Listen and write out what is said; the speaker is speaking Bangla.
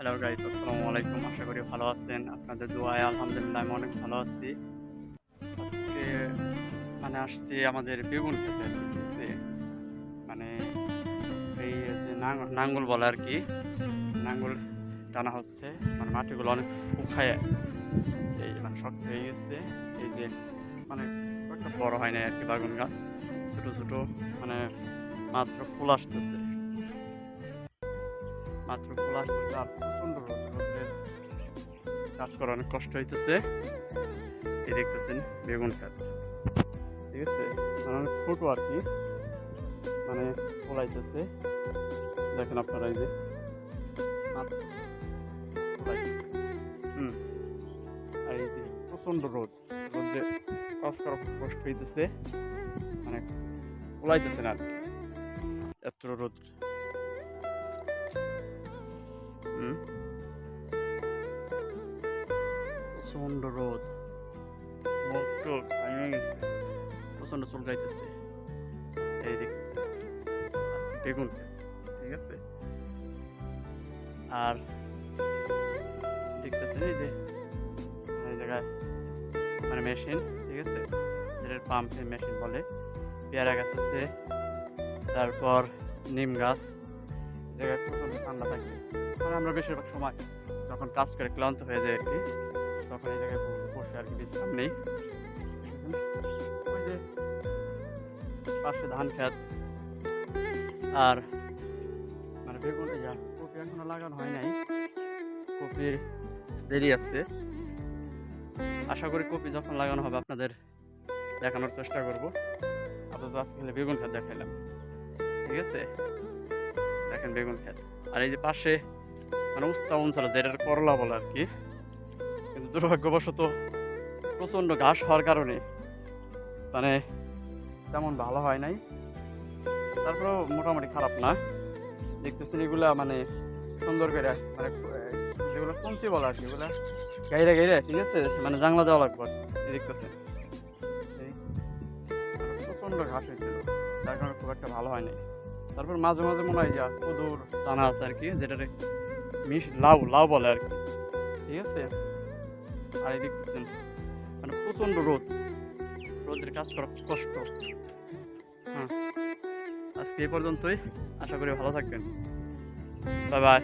হ্যালো গাইস, আসসালামু আলাইকুম। আশা করি ভালো আছেন। আপনাদের দোয়ায় আলহামদুলিল্লাহ আমি অনেক ভালো আছি। আজকে আসছি আমাদের বেগুন ক্ষেতে আর কি, বুঝছি? মানে এই যে নাঙ্গল বলে আর কি, নাঙ্গল টানা হচ্ছে। মাটিগুলো অনেক শুকায় শক্ত হয়ে গেছে। এই যে মানে খুব একটা বড় হয় নাই আর কি বেগুন গাছ, ছোট ছোট মানে মাত্র ফুল আসতেছে, আর প্রচন্ড রোদের কাজ করা অনেক কষ্ট হইতেছে। এই দেখতেছেন বেগুন ক্ষেত, ঠিক আছে? অনেক ছোট আর কি, ফলাইতেছে। দেখেন আপনারা, এই যে মাত্র ফলাইতেছে। হুম আর এই যে প্রচন্ড রোদে কাজ করা খুব কষ্ট হইতেছে, মানে ফলাইতেছে না আর কি, এত রোদ। প্রচন্ড রোদ, মুখ টুক ভেঙে গেছে, প্রচন্ড চুলকাইতেছে। এই দেখতেছে আজকে বেগুন ক্ষেত, ঠিক আছে? আর দেখতেছেন এই যে এই জায়গায় মেশিন, ঠিক আছে, যেটার পাম্পে মেশিন বলে। পেয়ারা গাছ আছে, তারপর নিম গাছ। এই জায়গায় প্রচন্ড ঠান্ডা থাকে। আমরা বেশিরভাগ সময় যখন কাজ করে ক্লান্ত হয়ে যায় আর কি, তখন এই জায়গায় বসে আর কি বিশ্রাম নেই। ওই যে পাশে ধান খেত, আর বেগুন কপি এখনো লাগানো হয় নাই, কপির দেরি আছে। আশা করি কপি যখন লাগানো হবে আপনাদের দেখানোর চেষ্টা করব। আপাতত আজকে বেগুন ক্ষেত দেখাইলাম, ঠিক আছে? দেখেন বেগুন ক্ষেত। আর এই যে পাশে উস্তা অঞ্চল, যেটার করলা বলে আর কি, কিন্তু দুর্ভাগ্যবশত প্রচণ্ড ঘাস হওয়ার কারণে তেমন ভালো হয় নাই। তারপরেও মোটামুটি খারাপ না। দেখতেছেন এগুলা সুন্দর করে যেগুলো কঞ্চি বলা আর কি, এগুলা গাইরে গাইরে, ঠিক আছে, জাংলা দেওয়া লাগবে। দেখতেছেন প্রচন্ড ঘাস হয়েছিল, যার কারণে খুব একটা ভালো হয় নাই। তারপর মাঝে মাঝে মনে হয় যা কদুর দানা আছে আর কি, যেটারে লাউ লাউ বলে আর কি, ঠিক আছে? আর এই দেখতেছেন প্রচন্ড রোদের কাজ করা খুব কষ্ট। হ্যাঁ, আজকে এই পর্যন্তই। আশা করি ভালো থাকবেন। Bye bye.